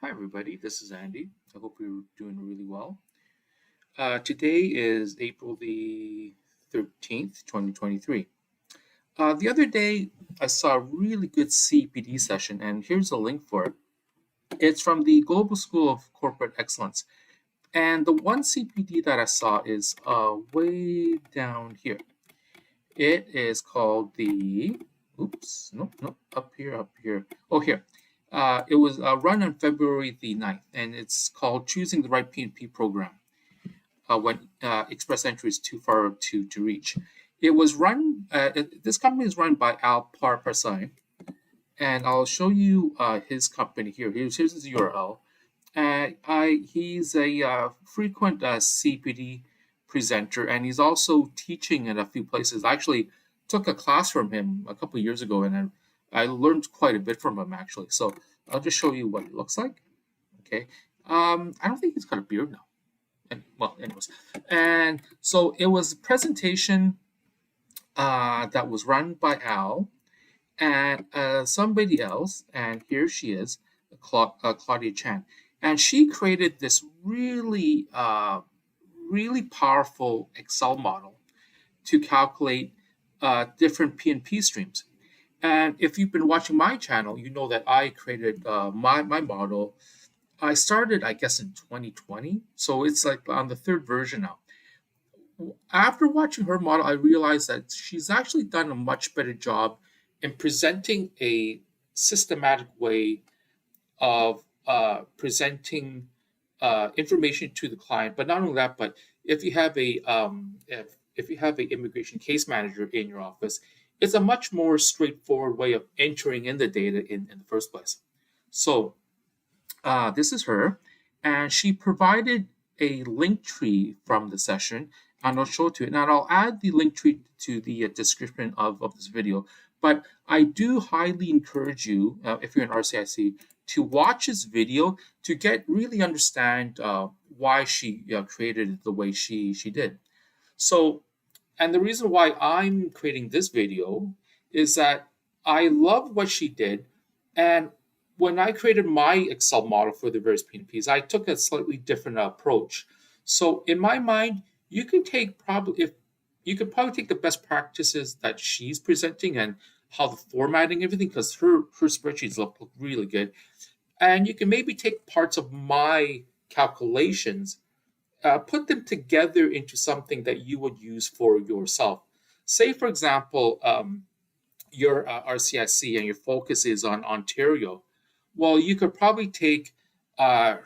Hi, everybody. This is Andy. I hope you're doing really well. Today is April the 13th, 2023. The other day, I saw a really good CPD session, and here's a link for it. It's from the Global School of Corporate Excellence. And the one CPD that I saw is way down here. It is called up here. Oh, here. It was run on February the 9th, and it's called Choosing the Right PNP Program when Express Entry is too far to reach. It was run, this company is run by Al Parsai, and I'll show you his company here. Here's his URL. He's a frequent CPD presenter, and he's also teaching in a few places. I actually took a class from him a couple of years ago, and I learned quite a bit from him actually. So I'll just show you what it looks like. Okay, I don't think he's got a beard now. And, well, anyways, and so it was a presentation that was run by Al and somebody else, and here she is, Claudia Chan, and she created this really powerful Excel model to calculate different PNP streams. And if you've been watching my channel, you know that I created my model. I started, I guess, in 2020, so it's like on the third version now. After watching her model, I realized that she's actually done a much better job in presenting a systematic way of presenting information to the client. But not only that, but if you have if you have an immigration case manager in your office, it's a much more straightforward way of entering in the data in the first place. So this is her, and she provided a link tree from the session, and I'll show it to you. And I'll add the link tree to the description of this video. But I do highly encourage you, if you're an RCIC, to watch this video to really understand why she created it the way she did. So, and the reason why I'm creating this video is that I love what she did, and when I created my Excel model for the various PNPs, I took a slightly different approach. So in my mind, you could probably take the best practices that she's presenting and how the formatting everything, because her spreadsheets look really good, and you can maybe take parts of my calculations, put them together into something that you would use for yourself. Say, for example, your RCIC and your focus is on Ontario. Well, you could probably take her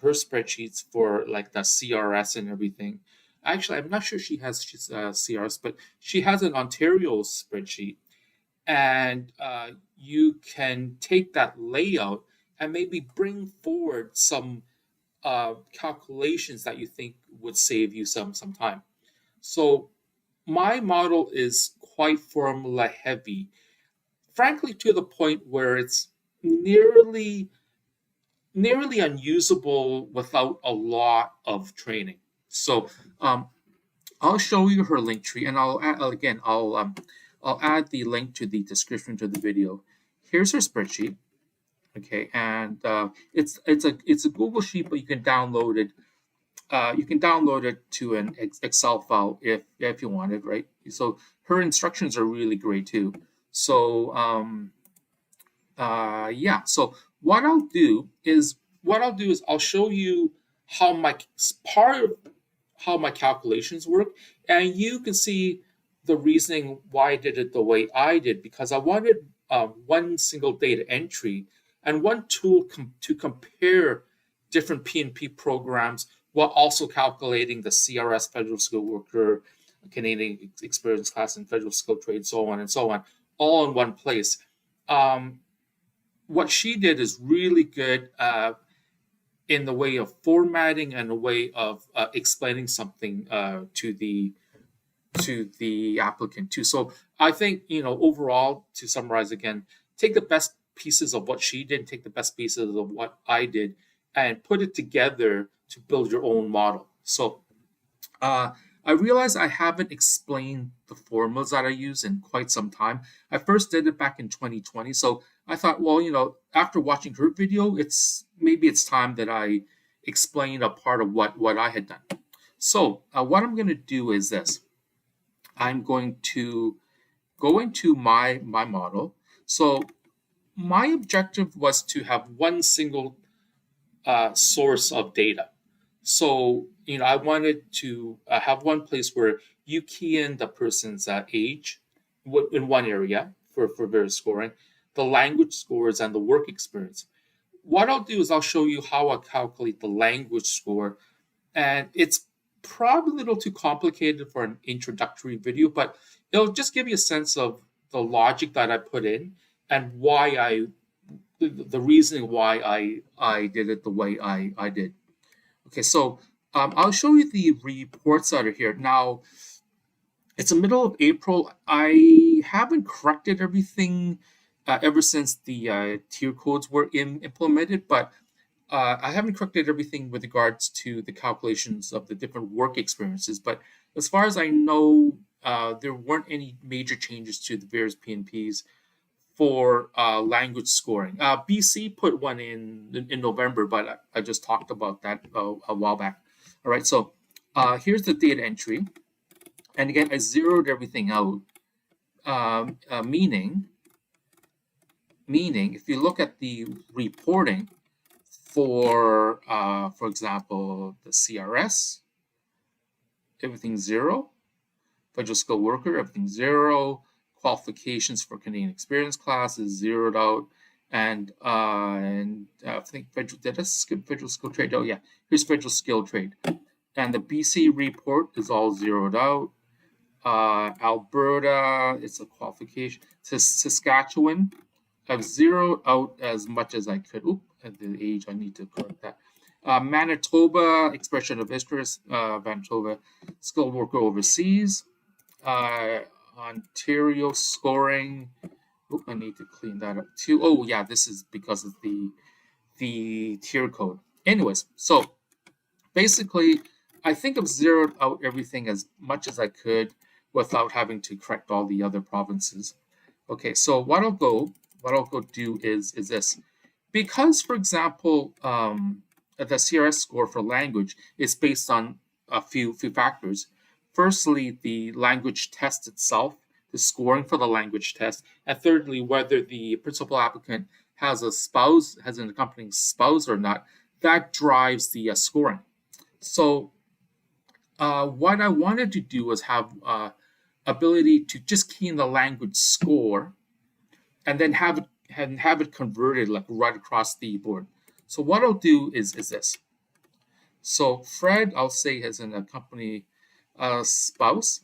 spreadsheets for like the CRS and everything. Actually, I'm not sure she has CRS, but she has an Ontario spreadsheet, and you can take that layout and maybe bring forward some calculations that you think would save you some time. So my model is quite formula heavy, frankly, to the point where it's nearly unusable without a lot of training. So I'll show you her link tree, and I'll add the link to the description to the video. Here's her spreadsheet. Okay, and it's a Google sheet, but you can download it. You can download it to an Excel file if you want it, right? So her instructions are really great too. So yeah. So what I'll do is I'll show you how my calculations work, and you can see the reasoning why I did it the way I did, because I wanted one single data entry and one tool to compare different PNP programs while also calculating the CRS, federal skilled worker, Canadian experience class, and federal skilled trade, so on and so on, all in one place. What she did is really good in the way of formatting and a way of explaining something to the applicant too. So I think, overall, to summarize again, take the best pieces of what she did, take the best pieces of what I did, and put it together to build your own model. So I realized I haven't explained the formulas that I use in quite some time. I first did it back in 2020, so I thought, well, after watching her video, it's time that I explain a part of what I had done. So what I'm going to do is this. I'm going to go into my model. So my objective was to have one single source of data. So, I wanted to have one place where you key in the person's age in one area for various scoring, the language scores, and the work experience. What I'll do is I'll show you how I calculate the language score, and it's probably a little too complicated for an introductory video, but it'll just give you a sense of the logic that I put in and the reasoning why I did it the way I did. Okay, so I'll show you the reports that are here. Now, it's the middle of April. I haven't corrected everything ever since the tier codes were implemented, but I haven't corrected everything with regards to the calculations of the different work experiences. But as far as I know, there weren't any major changes to the various PNPs for language scoring. BC put one in November, but I just talked about that a while back. All right, so here's the data entry. And again, I zeroed everything out, meaning if you look at the reporting for example, the CRS, everything's zero. Federal skilled worker, everything's zero. Qualifications for Canadian experience class is zeroed out. And I think did I skip federal skilled trade? Oh yeah, here's federal skilled trade. And the BC report is all zeroed out. Alberta, it's a qualification. Saskatchewan, I've zeroed out as much as I could. Oop, at the age, I need to correct that. Manitoba, expression of interest, Manitoba, skilled worker overseas. Ontario scoring. I need to clean that up too. Oh yeah, this is because of the tier code. Anyways, so basically, I think I've zeroed out everything as much as I could without having to correct all the other provinces. Okay, so what I'll go do is this. Because, for example, the CRS score for language is based on a few factors. Firstly, the language test itself, the scoring for the language test, and thirdly, whether the principal applicant has an accompanying spouse or not, that drives the scoring. So what I wanted to do was have ability to just key in the language score and then have it converted like right across the board. So what I'll do is this. So Fred, I'll say, has an accompanying spouse,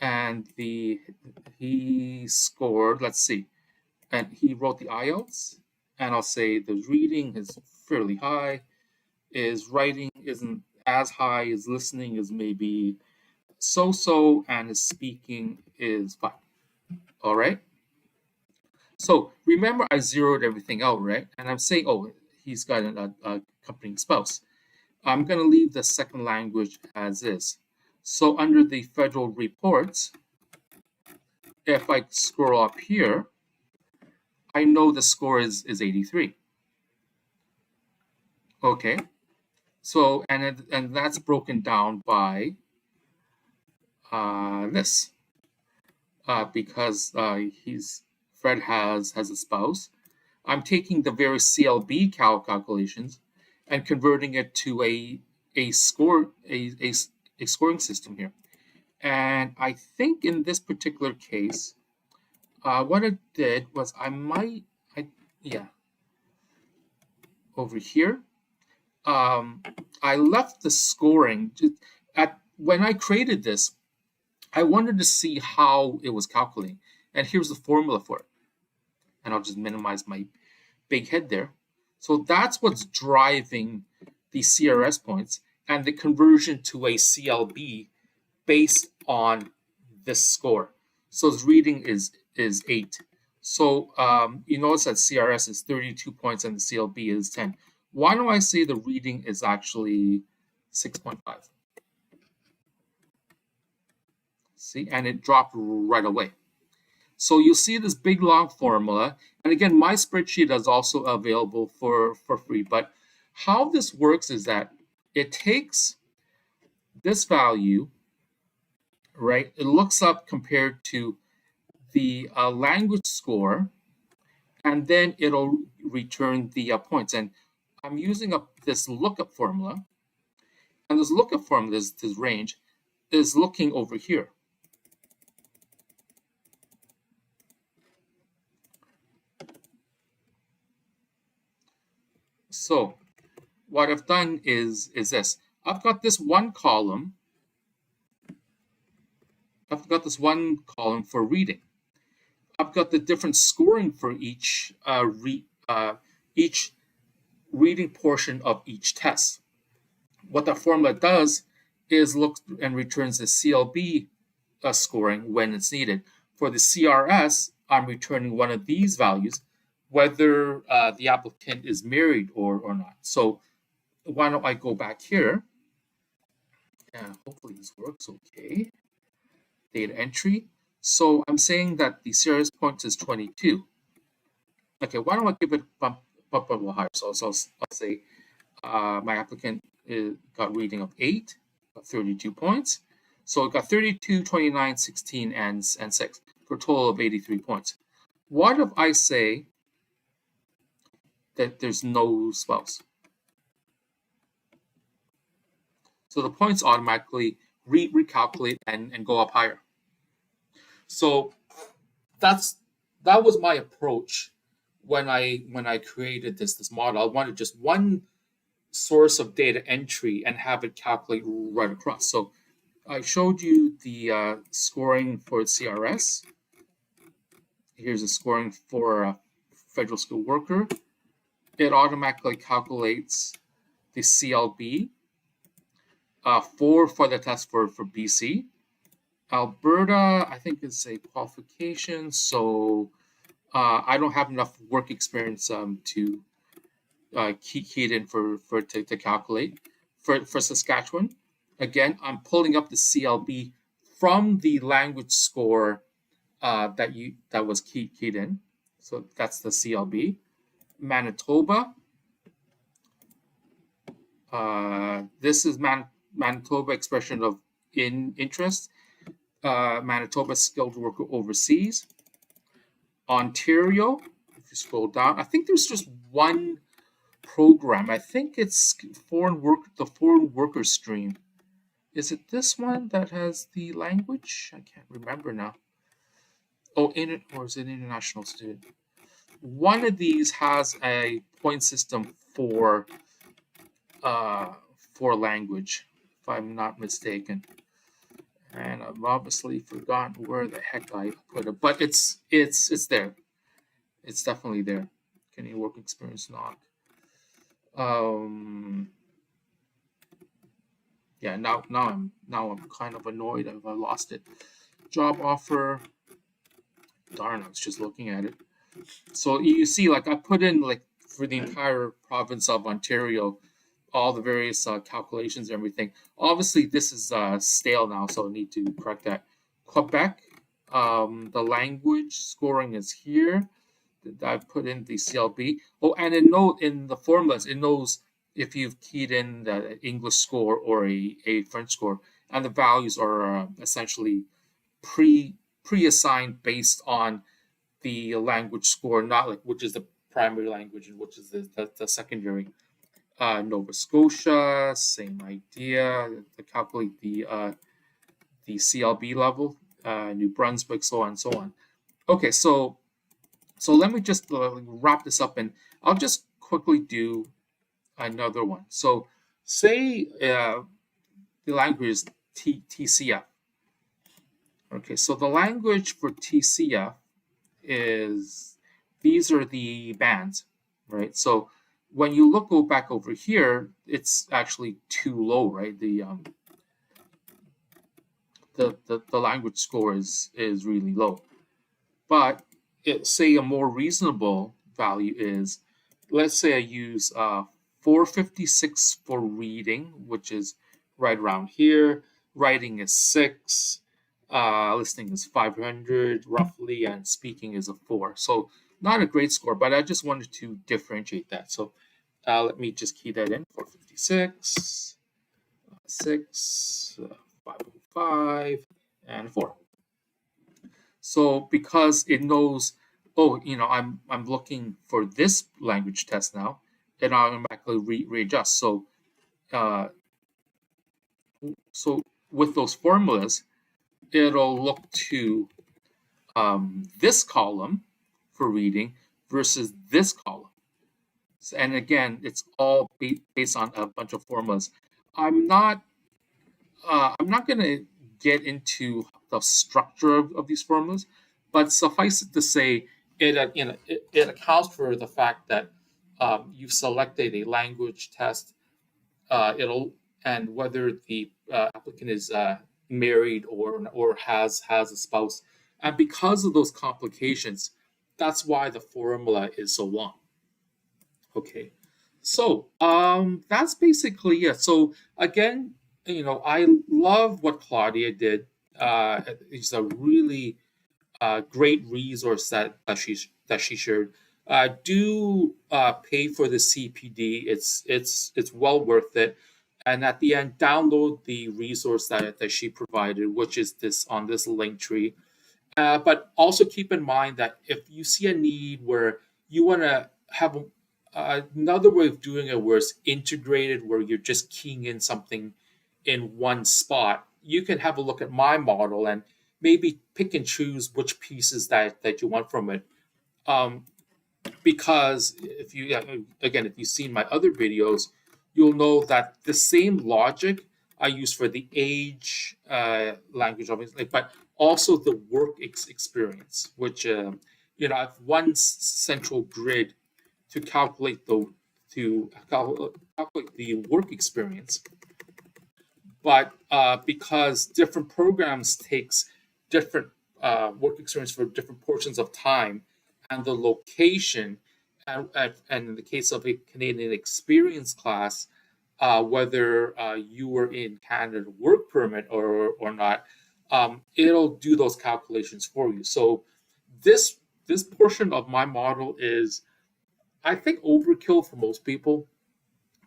and he scored. Let's see, and he wrote the IELTS, and I'll say the reading is fairly high. His writing isn't as high. His listening is maybe so, and his speaking is fine. All right. So remember, I zeroed everything out, right? And I'm saying, oh, he's got an accompanying spouse. I'm going to leave the second language as is. So under the federal reports, if I scroll up here, I know the score is 83. Okay. So, and that's broken down by this. Because Fred has a spouse. I'm taking the various CLB calculations and converting it to a scoring system here. And I think in this particular case, what I did was over here, I left the scoring when I created this. I wanted to see how it was calculating, and here's the formula for it. And I'll just minimize my big head there. So that's what's driving the CRS points and the conversion to a CLB based on this score. So his reading is 8. So you notice that CRS is 32 points and the CLB is 10. Why do I say the reading is actually 6.5? See, and it dropped right away. So you'll see this big long formula. And again, my spreadsheet is also available for free. But how this works is that it takes this value, right? It looks up compared to the language score, and then it'll return the points. And I'm using this lookup formula. And this lookup formula, this range, is looking over here. So what I've done is this. I've got this one column. I've got this one column for reading. I've got the different scoring for each reading portion of each test. What that formula does is look and returns the CLB scoring when it's needed. For the CRS, I'm returning one of these values, whether the applicant is married or not. So why don't I go back here? And hopefully this works okay. Data entry. So I'm saying that the CRS point is 22. Okay, why don't I give it a bump a little higher? So I'll say my applicant got reading of 8, got 32 points. So it got 32, 29, 16, and 6 for a total of 83 points. What if I say that there's no spells? So the points automatically recalculate and go up higher. So that was my approach when I created this model. I wanted just one source of data entry and have it calculate right across. So I showed you the scoring for CRS. Here's the scoring for a federal school worker. It automatically calculates the CLB for the test for BC. Alberta, I think, is a qualification, so I don't have enough work experience to key it in to calculate. For Saskatchewan, again, I'm pulling up the CLB from the language score that was keyed in. So that's the CLB. Manitoba. This is Manitoba expression of interest. Manitoba skilled worker overseas. Ontario, if you scroll down, I think there's just one program. I think it's the foreign worker stream. Is it this one that has the language? I can't remember now. Oh, or is it international student? One of these has a point system for language, if I'm not mistaken. And I've obviously forgotten where the heck I put it, but it's there. It's definitely there. Canadian work experience not. Yeah, now I'm kind of annoyed. I lost it. Job offer. Darn, I was just looking at it. So you see, like I put in like for the entire province of Ontario, all the various calculations and everything. Obviously, this is stale now, so I need to correct that. Quebec, the language scoring is here. I put in the CLB. Oh, and in the formulas, it knows if you've keyed in the English score or a French score, and the values are essentially pre-assigned based on the language score, not like which is the primary language and which is the secondary. Nova Scotia, same idea. To calculate the CLB level. New Brunswick, so on and so on. Okay, so let me just wrap this up, and I'll just quickly do another one. So say the language is TCF. Okay, so the language for TCF is, these are the bands, right? So when you go back over here, it's actually too low, right? The language score is really low. But say a more reasonable value is, let's say I use 456 for reading, which is right around here. Writing is 6. listening is 500 roughly, and speaking is a 4. So not a great score, but I just wanted to differentiate that. So let me just key that in: 456, 6, 505, and 4. So because it knows, oh, I'm looking for this language test now, it automatically readjusts. Uh, so with those formulas, it'll look to this column for reading versus this column. And again, it's all based on a bunch of formulas. I'm not going to get into the structure of these formulas, but suffice it to say, it accounts for the fact that you've selected a language test. It'll and whether the applicant is married or has a spouse, and because of those complications, that's why the formula is so long. Okay, so that's basically it. So again, I love what Claudia did. It's a really great resource that she shared. Do pay for the CPD. It's well worth it. And at the end, download the resource that she provided, which is this on this link tree. But also keep in mind that if you see a need where you want to have another way of doing it where it's integrated, where you're just keying in something in one spot, you can have a look at my model and maybe pick and choose which pieces that you want from it. Um, because if you've seen my other videos, you'll know that the same logic I use for the age language, obviously, but also the work experience, which I have one central grid to calculate the work experience. But because different programs takes different work experience for different portions of time, and the location, and in the case of a Canadian experience class, whether you were in Canada work permit or not, it'll do those calculations for you. So this portion of my model is, I think, overkill for most people.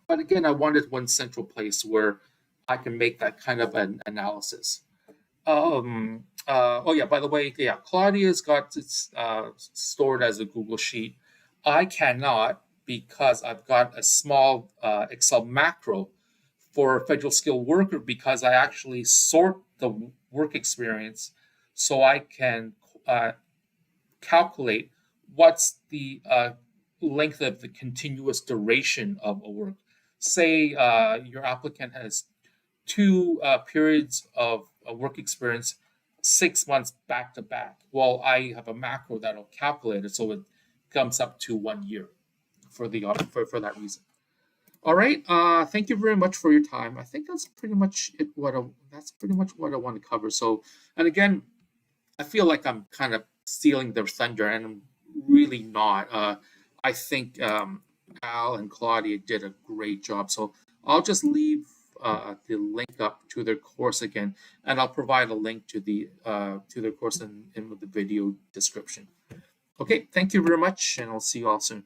But again, I wanted one central place where I can make that kind of an analysis. Oh yeah, by the way, yeah, Claudia's got its stored as a Google Sheet. I cannot, because I've got a small Excel macro for federal skilled worker, because I actually sort the work experience so I can uh, calculate what's the length of the continuous duration of a work. Say your applicant has two periods of work experience, 6 months back to back. Well, I have a macro that'll calculate it so it comes up to 1 year for that reason. All right. Thank you very much for your time. I think that's pretty much it. That's pretty much what I want to cover. So, and again, I feel like I'm kind of stealing their thunder, and I'm really not. I think Al and Claudia did a great job. So I'll just leave the link up to their course again, and I'll provide a link to their course in the video description. Okay, thank you very much, and I'll see you all soon.